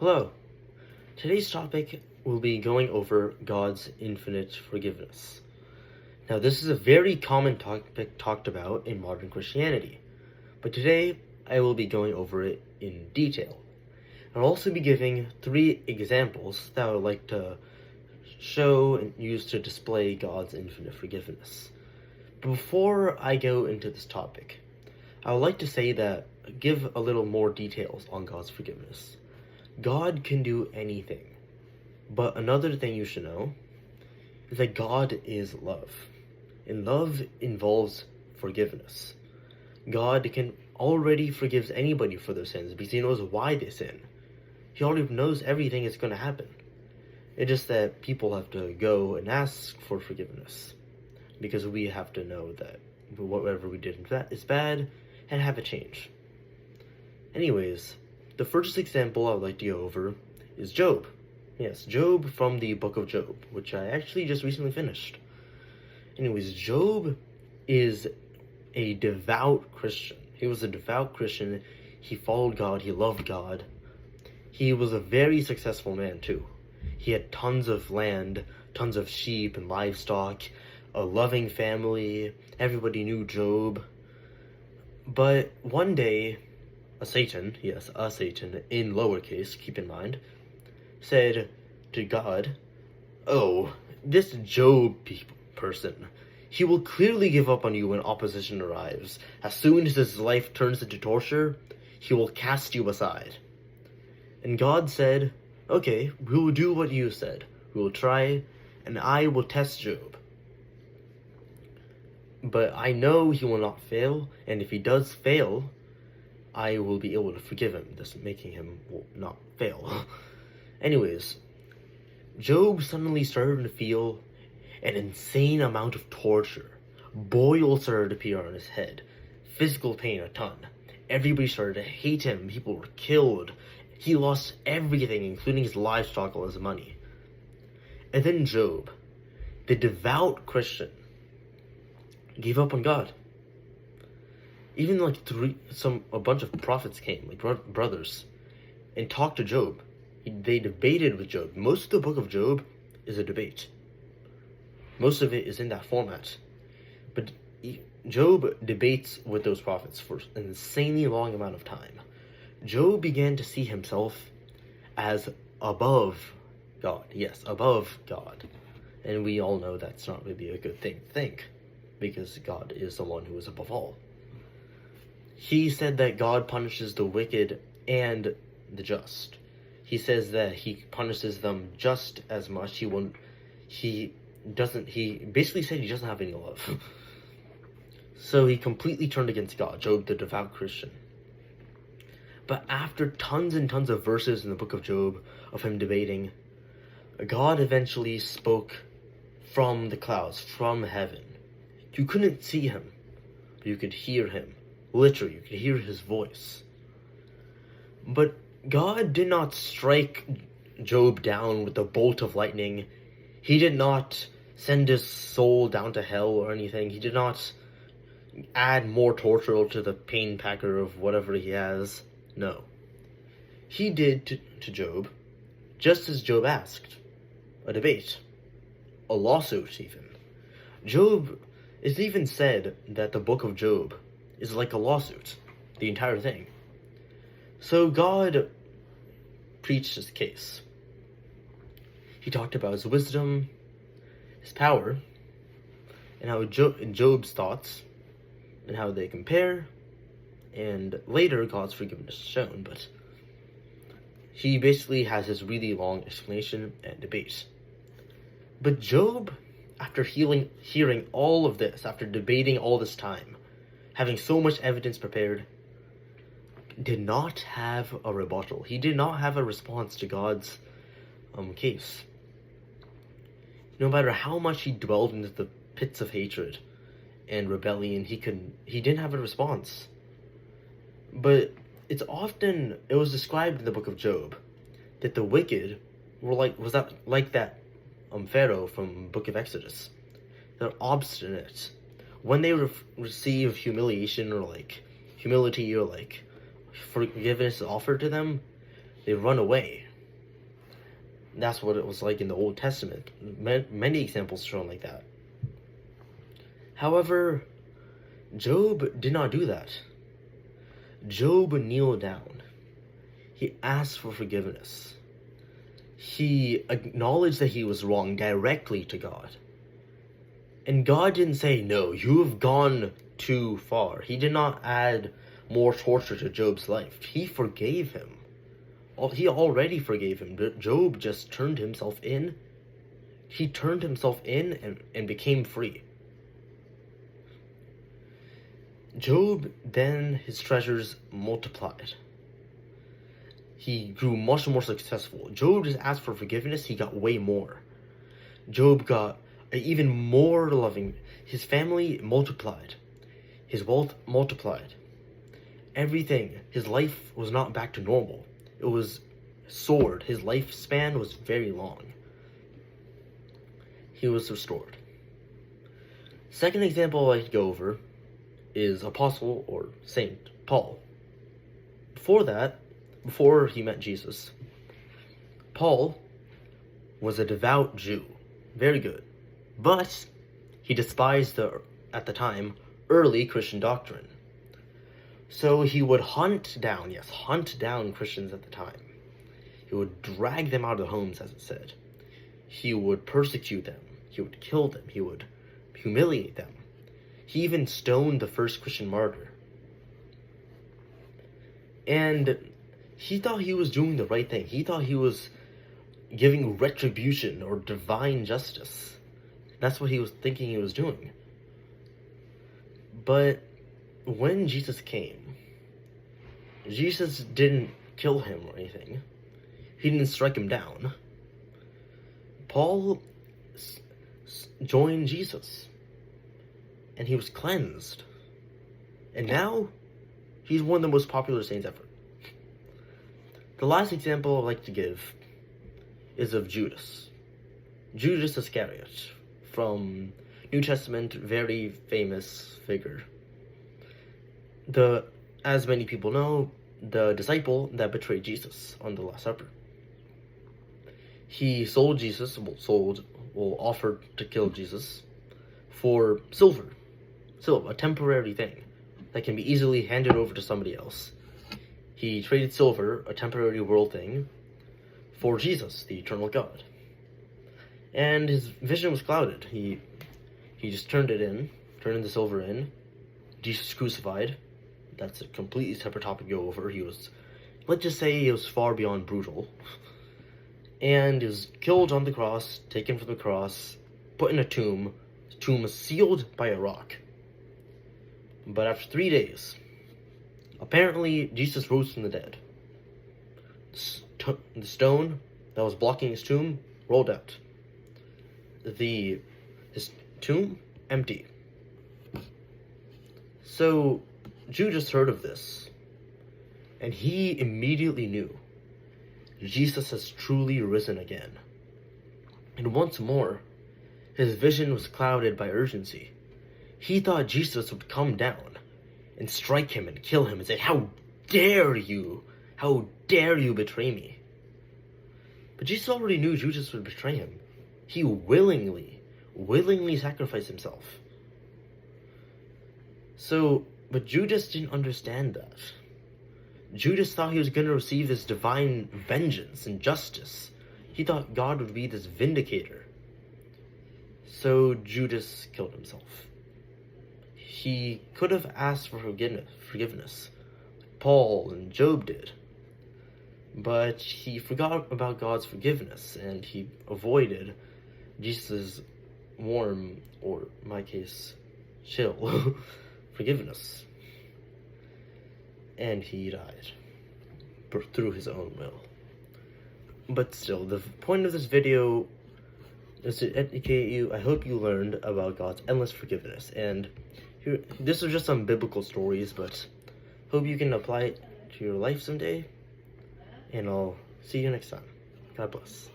Hello. Today's topic will be going over God's infinite forgiveness. Now, this is a very common topic talked about in modern Christianity, but today I will be going over it in detail. I'll also be giving 3 examples that I would like to show and use to display God's infinite forgiveness. Before I go into this topic, I would like to say that give a little more details on God's forgiveness. God can do anything, but another thing you should know is that God is love, and love involves forgiveness. God can already forgives anybody for their sins because he knows why they sin. He already knows everything is going to happen. It's just that people have to go and ask for forgiveness, because we have to know that whatever we did is bad and have it change. Anyways, the first example I would like to go over is Job. Yes, Job from the book of Job, which I actually just recently finished. Anyways, Job is a devout Christian. He was a devout Christian. He followed God. He loved God. He was a very successful man, too. He had tons of land, tons of sheep and livestock, a loving family. Everybody knew Job. But one day, a Satan, in lowercase, keep in mind, said to God, "Oh, this Job person, he will clearly give up on you when opposition arrives. As soon as his life turns into torture, he will cast you aside." And God said, "Okay, we will do what you said. We will try, and I will test Job. But I know he will not fail, and if he does fail, I will be able to forgive him, thus making him not fail." Anyways, Job suddenly started to feel an insane amount of torture. Boils started to appear on his head. Physical pain a ton. Everybody started to hate him. People were killed. He lost everything, including his livestock, all his money. And then Job, the devout Christian, gave up on God. Even a bunch of prophets came, like brothers, and talked to Job. They debated with Job. Most of the book of Job is a debate. Most of it is in that format. But Job debates with those prophets for an insanely long amount of time. Job began to see himself as above God. Yes, above God. And we all know that's not really a good thing to think, because God is the one who is above all. He said that God punishes the wicked and the just. He says that he punishes them just as much. He basically said he doesn't have any love. So he completely turned against God, Job, the devout Christian. But after tons and tons of verses in the book of Job of him debating, God eventually spoke from the clouds, from heaven. You couldn't see him, but you could hear him. Literally, you could hear his voice. But God did not strike Job down with a bolt of lightning. He did not send his soul down to hell or anything. He did not add more torture to the pain packer of whatever he has. No. He did to Job just as Job asked. A debate. A lawsuit, even. Job, it's even said that the book of Job is like a lawsuit, the entire thing. So God preached his case. He talked about his wisdom, his power, and how Job's thoughts, and how they compare, and later God's forgiveness is shown, but he basically has this really long explanation and debate. But Job, after hearing all of this, after debating all this time, having so much evidence prepared, did not have a rebuttal. He did not have a response to God's case. No matter how much he dwelled into the pits of hatred and rebellion, he didn't have a response. But it was described in the book of Job that the wicked were like that Pharaoh from book of Exodus. They're obstinate. When they receive humiliation or humility or forgiveness offered to them, they run away. That's what it was like in the Old Testament. Many examples shown like that. However, Job did not do that. Job kneeled down. He asked for forgiveness. He acknowledged that he was wrong directly to God. And God didn't say, no, you have gone too far. He did not add more torture to Job's life. He forgave him. He already forgave him. Job just turned himself in. He turned himself in and became free. Job, then his treasures multiplied. He grew much more successful. Job just asked for forgiveness. He got way more. Job got even more loving. His family multiplied. His wealth multiplied. Everything. His life was not back to normal. It was soared. His lifespan was very long. He was restored. Second example I'd like to go over is Apostle or Saint Paul. Before he met Jesus, Paul was a devout Jew. Very good. But he despised at the time, early Christian doctrine. So he would hunt down Christians at the time. He would drag them out of their homes, as it said. He would persecute them. He would kill them. He would humiliate them. He even stoned the first Christian martyr. And he thought he was doing the right thing. He thought he was giving retribution or divine justice. That's what he was thinking he was doing. But when Jesus came, Jesus didn't kill him or anything. He didn't strike him down. Paul joined Jesus, and he was cleansed. And now, he's one of the most popular saints ever. The last example I'd like to give is of Judas. Judas Iscariot, from New Testament, very famous figure. As many people know, the disciple that betrayed Jesus on the Last Supper. He sold Jesus, offered to kill Jesus for silver, a temporary thing that can be easily handed over to somebody else. He traded silver, a temporary world thing, for Jesus, the eternal God. And his vision was clouded. He just turned the silver in. Jesus crucified. That's a completely separate topic to go over. Let's just say he was far beyond brutal. And he was killed on the cross, taken from the cross, put in a tomb. The tomb was sealed by a rock. But after 3 days, apparently Jesus rose from the dead. The stone that was blocking his tomb rolled out. His tomb, empty. So Judas heard of this, and he immediately knew Jesus has truly risen again. And once more, his vision was clouded by urgency. He thought Jesus would come down and strike him and kill him and say, "How dare you? How dare you betray me?" But Jesus already knew Judas would betray him. He willingly sacrificed himself. But Judas didn't understand that. Judas thought he was going to receive this divine vengeance and justice. He thought God would be this vindicator. So Judas killed himself. He could have asked for forgiveness, like Paul and Job did. But he forgot about God's forgiveness, and he avoided Jesus' warm, or in my case, chill, forgiveness. And he died through his own will. But still, the point of this video is to educate you. I hope you learned about God's endless forgiveness. And this was just some biblical stories, but hope you can apply it to your life someday. And I'll see you next time. God bless.